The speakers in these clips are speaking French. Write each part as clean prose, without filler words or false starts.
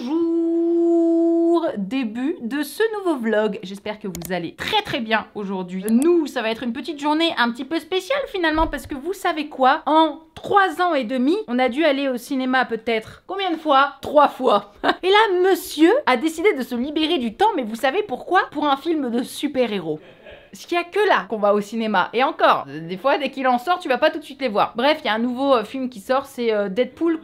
Bonjour! Début de ce nouveau vlog. J'espère que vous allez très bien aujourd'hui. Nous, ça va être une petite journée un petit peu spéciale finalement parce que vous savez quoi? En 3 ans et demi, on a dû aller au cinéma peut-être combien de fois? 3 fois. Et là, monsieur a décidé de se libérer du temps, mais vous savez pourquoi? Pour un film de super-héros. Parce qu'il n'y a que là qu'on va au cinéma. Et encore, des fois, dès qu'il en sort, tu vas pas tout de suite les voir. Bref, il y a un nouveau film qui sort, c'est Deadpool.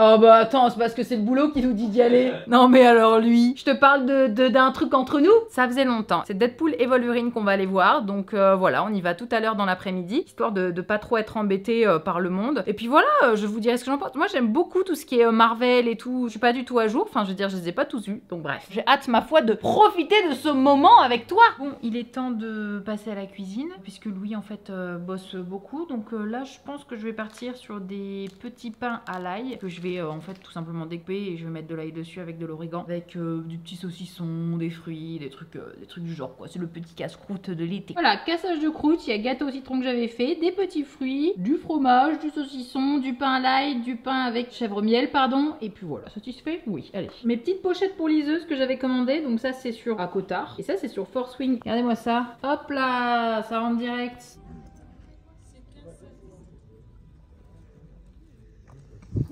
Oh bah attends, c'est parce que c'est le boulot qui nous dit d'y aller. Non mais alors lui, je te parle d'un truc entre nous. Ça faisait longtemps. C'est Deadpool et Wolverine qu'on va aller voir. Donc voilà, on y va tout à l'heure dans l'après-midi, histoire de pas trop être embêté par le monde. Et puis voilà, je vous dirai ce que j'en pense. Moi j'aime beaucoup tout ce qui est Marvel et tout. Je suis pas du tout à jour. Enfin, je veux dire, je les ai pas tous vus. Donc bref, j'ai hâte ma foi de profiter de ce moment avec toi. Bon, il est temps de passer à la cuisine, puisque Louis en fait bosse beaucoup. Donc là, je pense que je vais partir sur des petits pains à l'ail que je vais en fait tout simplement découper et je vais mettre de l'ail dessus avec de l'origan, avec du petit saucisson, des fruits, des trucs du genre quoi. C'est le petit casse-croûte de l'été. Voilà, cassage de croûte, il y a gâteau au citron que j'avais fait, des petits fruits, du fromage, du saucisson, du pain à l'ail, du pain avec chèvre miel, pardon, et puis voilà, satisfait? Oui, allez. Mes petites pochettes pour liseuse que j'avais commandées, donc ça c'est sur Akotard et ça c'est sur Force Wing. Regardez-moi ça. Hop là, ça rentre direct.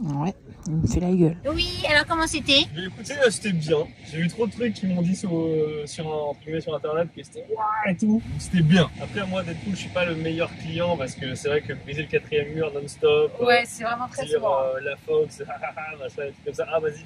Ouais, il me fait la gueule. Oui, alors comment c'était? Mais écoutez, c'était bien. J'ai vu trop de trucs qui m'ont dit sur internet que c'était ouah et tout. C'était bien. Après, moi, Deadpool, je suis pas le meilleur client parce que c'est vrai que briser le 4e mur non-stop. Ouais, c'est vraiment très souvent. La Fox, machin, des trucs comme ça. Ah, vas-y,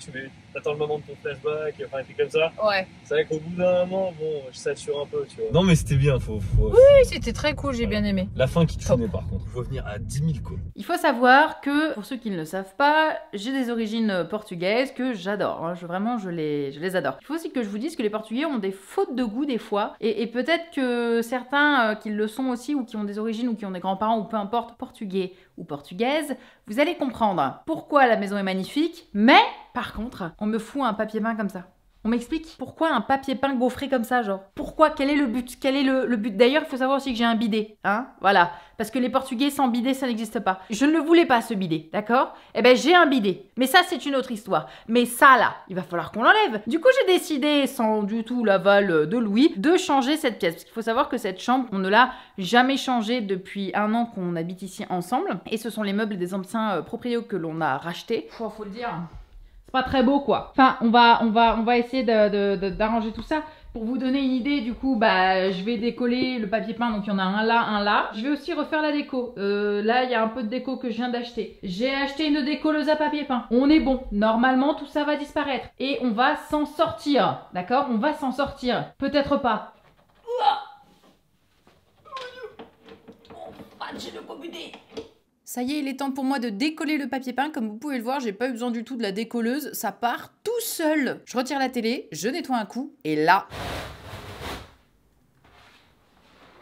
t'attends le moment de ton flashback, enfin, des trucs comme ça. Ouais. C'est vrai qu'au bout d'un moment, bon, je sature un peu, tu vois. Non, mais c'était bien, Oui, c'était très cool, j'ai bien aimé. La fin qui te fournait par contre. Il faut venir à 10 000 coups. Il faut savoir que, pour ceux qui ne le savent pas, j'ai des origines portugaises que j'adore. Hein. Vraiment, je les adore. Il faut aussi que je vous dise que les Portugais ont des fautes de goût des fois. Et peut-être que certains qui le sont aussi, ou qui ont des origines, ou qui ont des grands-parents, ou peu importe, portugais ou portugaises, vous allez comprendre pourquoi la maison est magnifique. Mais, par contre, on me fout un papier peint comme ça. On m'explique pourquoi un papier peint gaufré comme ça, genre. Pourquoi? Quel est le but? Quel est le but? D'ailleurs, il faut savoir aussi que j'ai un bidet, hein. Voilà. Parce que les Portugais sans bidet, ça n'existe pas. Je ne le voulais pas, ce bidet, d'accord? Eh ben, j'ai un bidet. Mais ça, c'est une autre histoire. Mais ça, là, il va falloir qu'on l'enlève. Du coup, j'ai décidé, sans du tout l'aval de Louis, de changer cette pièce. Parce qu'il faut savoir que cette chambre, on ne l'a jamais changée depuis 1 an qu'on habite ici ensemble. Et ce sont les meubles des anciens propriétaires que l'on a rachetés. Faut le dire. Pas très beau quoi. Enfin, on va essayer d'arranger tout ça. Pour vous donner une idée, du coup, bah, je vais décoller le papier peint, donc il y en a un là, un là. Je vais aussi refaire la déco. Là, il y a un peu de déco que je viens d'acheter. J'ai acheté une décolleuse à papier peint. On est bon. Normalement, tout ça va disparaître. Et on va s'en sortir. D'accord? On va s'en sortir. Peut-être pas. J'ai le combiné. Ça y est, il est temps pour moi de décoller le papier peint. Comme vous pouvez le voir, j'ai pas eu besoin du tout de la décolleuse. Ça part tout seul. Je retire la télé, je nettoie un coup. Et là...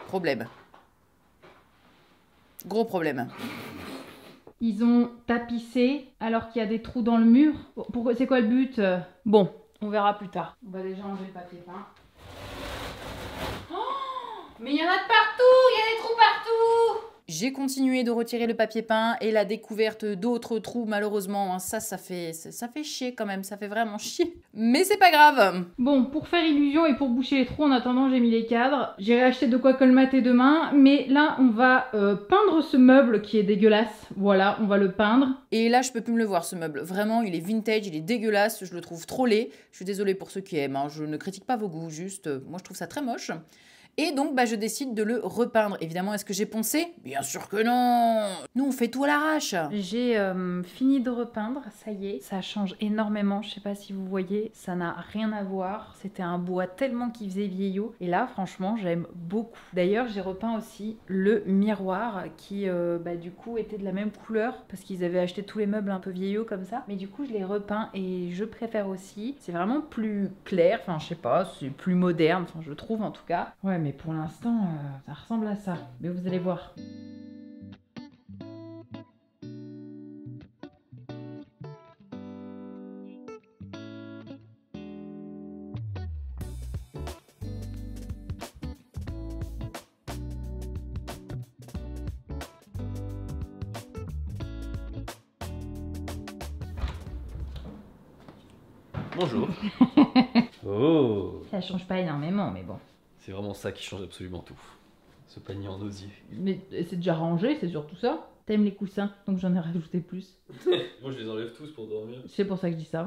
problème. Gros problème. Ils ont tapissé alors qu'il y a des trous dans le mur. Pourquoi? C'est quoi le but? Bon, on verra plus tard. On va déjà enlever le papier peint. Oh, mais il y en a de partout! Il y a des trous partout! J'ai continué de retirer le papier peint et la découverte d'autres trous, malheureusement. Hein, ça fait chier quand même, ça fait vraiment chier. Mais c'est pas grave. Bon, pour faire illusion et pour boucher les trous, en attendant, j'ai mis les cadres. J'ai acheté de quoi colmater demain. Mais là, on va peindre ce meuble qui est dégueulasse. Voilà, on va le peindre. Et là, je peux plus me le voir, ce meuble. Vraiment, il est vintage, il est dégueulasse. Je le trouve trop laid. Je suis désolée pour ceux qui aiment. Hein. Je ne critique pas vos goûts, juste, moi, je trouve ça très moche. Et donc, bah, je décide de le repeindre. Évidemment, est-ce que j'ai poncé? Bien sûr que non! Nous, on fait tout à l'arrache. J'ai fini de repeindre, ça y est. Ça change énormément, je sais pas si vous voyez. Ça n'a rien à voir. C'était un bois tellement qui faisait vieillot. Et là, franchement, j'aime beaucoup. D'ailleurs, j'ai repeint aussi le miroir qui, bah, du coup, était de la même couleur. Parce qu'ils avaient acheté tous les meubles un peu vieillots comme ça. Mais du coup, je l'ai repeint et je préfère aussi. C'est vraiment plus clair. Enfin, je sais pas, c'est plus moderne. Enfin, je trouve en tout cas. Ouais, mais pour l'instant, ça ressemble à ça. Mais vous allez voir. Bonjour. Oh. Ça change pas énormément, mais bon. C'est vraiment ça qui change absolument tout. Ce panier en osier. Mais c'est déjà rangé, c'est surtout ça. T'aimes les coussins, donc j'en ai rajouté plus. Moi je les enlève tous pour dormir. C'est pour ça que je dis ça.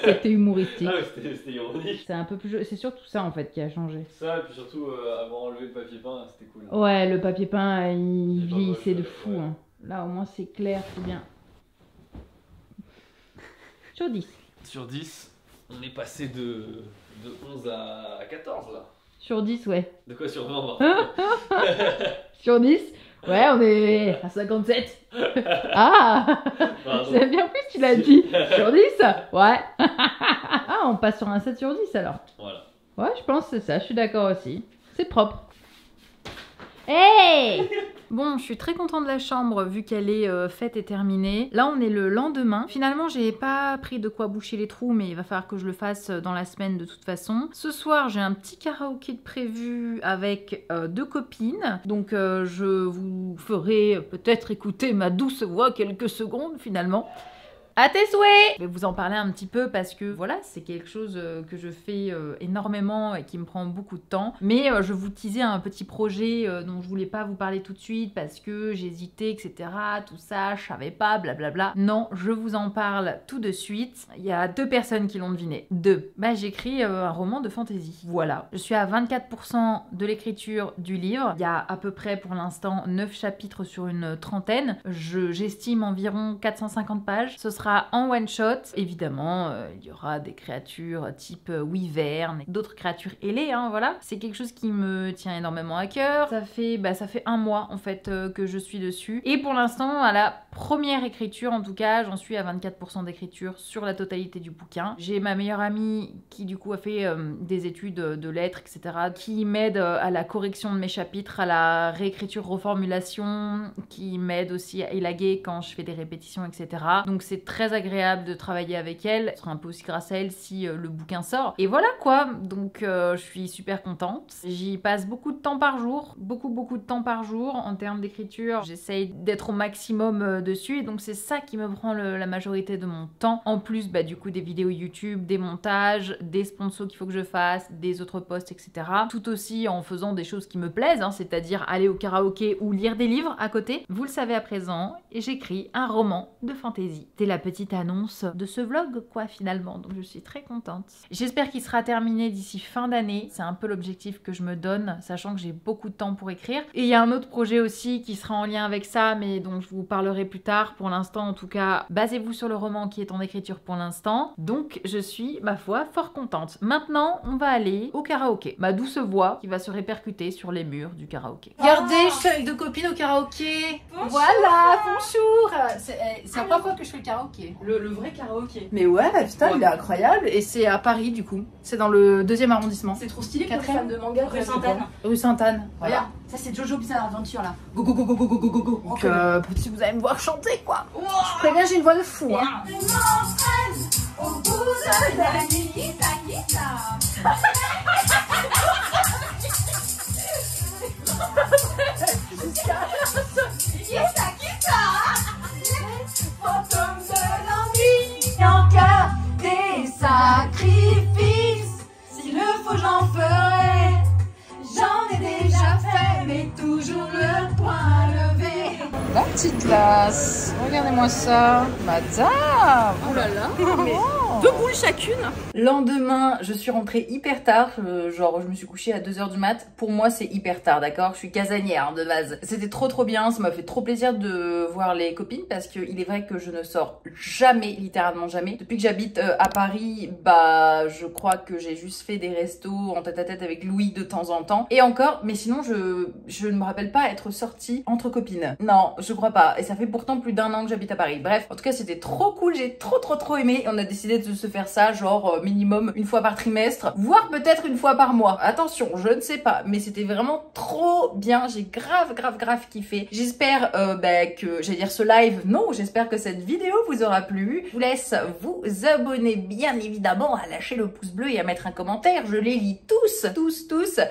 C'était humoristique. Ah ouais, c'était ironique. C'est un peu plus... C'est surtout ça en fait qui a changé. Ça, et puis surtout avoir enlevé le papier peint, c'était cool. Ouais, le papier peint, il pas vieillissait de moche, fou. ouais. Hein. Là au moins c'est clair, c'est bien. Sur 10. Sur 10, on est passé de 11 à 14 là. Sur 10, ouais. De quoi sur 20 Sur 10, ouais, on est à 57. Ah, c'est bien plus tu l'as dit. Sur 10, ouais. Ah, on passe sur un 7 sur 10 alors. Voilà. Ouais, je pense que c'est ça, je suis d'accord aussi. C'est propre. Hey! Bon, je suis très contente de la chambre vu qu'elle est faite et terminée. Là, on est le lendemain. Finalement, j'ai pas pris de quoi boucher les trous, mais il va falloir que je le fasse dans la semaine de toute façon. Ce soir, j'ai un petit karaoké de prévu avec 2 copines. Donc, je vous ferai peut-être écouter ma douce voix quelques secondes finalement. À tes souhaits! Je vais vous en parler un petit peu parce que voilà, c'est quelque chose que je fais énormément et qui me prend beaucoup de temps. Mais je vous teasais un petit projet dont je voulais pas vous parler tout de suite parce que j'hésitais, etc. Tout ça, je savais pas, blablabla. Non, je vous en parle tout de suite. Il y a 2 personnes qui l'ont deviné. 2. Bah, j'écris un roman de fantasy. Voilà. Je suis à 24% de l'écriture du livre. Il y a à peu près pour l'instant 9 chapitres sur une trentaine. J'estime environ 450 pages. Ce sera en one shot. Évidemment, il y aura des créatures type wyvern et d'autres créatures ailées, hein, voilà. C'est quelque chose qui me tient énormément à cœur. Ça fait 1 mois en fait que je suis dessus. Et pour l'instant, à la première écriture, en tout cas, j'en suis à 24% d'écriture sur la totalité du bouquin. J'ai ma meilleure amie qui du coup a fait des études de lettres, etc. qui m'aide à la correction de mes chapitres, à la réécriture, reformulation, qui m'aide aussi à élaguer quand je fais des répétitions, etc. Donc c'est très agréable de travailler avec elle. Ce sera un peu aussi grâce à elle si le bouquin sort. Et voilà quoi, donc je suis super contente. J'y passe beaucoup de temps par jour, beaucoup de temps par jour en termes d'écriture. J'essaye d'être au maximum dessus et donc c'est ça qui me prend la majorité de mon temps. En plus du coup des vidéos YouTube, des montages, des sponsors qu'il faut que je fasse, des autres posts, etc. Tout aussi en faisant des choses qui me plaisent, hein, c'est-à-dire aller au karaoké ou lire des livres à côté. Vous le savez à présent, j'écris un roman de fantasy. C'est la petite annonce de ce vlog quoi finalement, donc je suis très contente. J'espère qu'il sera terminé d'ici fin d'année, c'est un peu l'objectif que je me donne, sachant que j'ai beaucoup de temps pour écrire. Et il y a un autre projet aussi qui sera en lien avec ça, mais dont je vous parlerai plus tard. Pour l'instant en tout cas, basez-vous sur le roman qui est en écriture pour l'instant, donc je suis, ma foi, fort contente. Maintenant, on va aller au karaoké. Ma douce voix qui va se répercuter sur les murs du karaoké. Regardez, je suis avec 2 copines au karaoké. Bonjour. Voilà, bonjour. C'est la première fois que je fais le karaoké. Le vrai karaoké. Mais ouais, putain, il est incroyable. Et c'est à Paris du coup. C'est dans le 2e arrondissement. C'est trop stylé pour les 4e. fans de manga. Rue Sainte-Anne. Rue Sainte-Anne. Voilà. Regarde, ça c'est Jojo Bizarre Adventure là. Go go go go go go go go go. Donc petit, vous allez me voir chanter quoi. Wow. Je préviens, j'ai une voix de fou. Hein. Au bout de la nuit, fantôme de l'ennui, encore des sacrifices. S'il le faut, j'en ferai. J'en ai déjà fait, mais toujours le point levé. La petite glace. Regardez-moi ça. Madame. Oh là là. Mais 2 boules chacune. Lendemain, je suis rentrée hyper tard, genre je me suis couchée à 2h du mat. Pour moi c'est hyper tard, d'accord? Je suis casanière de base. C'était trop bien, ça m'a fait trop plaisir de voir les copines parce qu'il est vrai que je ne sors jamais, littéralement jamais. Depuis que j'habite à Paris, bah je crois que j'ai juste fait des restos en tête-à-tête avec Louis de temps en temps. Et encore, mais sinon je ne me rappelle pas être sortie entre copines. Non, je crois pas. Et ça fait pourtant plus d'1 an que j'habite à Paris. Bref, en tout cas c'était trop cool, j'ai trop aimé. Et on a décidé de se faire ça genre minimum 1 fois par trimestre, voire peut-être 1 fois par mois. Attention, je ne sais pas, mais c'était vraiment trop bien. J'ai grave kiffé. J'espère que, j'allais dire ce live, non, j'espère que cette vidéo vous aura plu. Je vous laisse vous abonner bien évidemment, à lâcher le pouce bleu et à mettre un commentaire. Je les lis tous.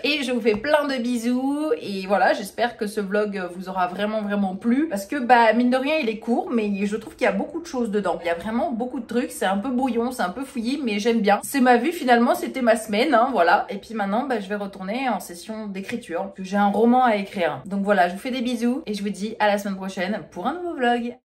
Et je vous fais plein de bisous. Et voilà, j'espère que ce vlog vous aura vraiment plu. lu parce que bah mine de rien il est court, mais je trouve qu'il y a beaucoup de choses dedans. Il y a vraiment beaucoup de trucs, c'est un peu brouillon, c'est un peu fouillis, mais j'aime bien. C'est ma vie finalement, c'était ma semaine, hein, voilà. Et puis maintenant bah, je vais retourner en session d'écriture, que j'ai un roman à écrire. Donc voilà, je vous fais des bisous et je vous dis à la semaine prochaine pour un nouveau vlog.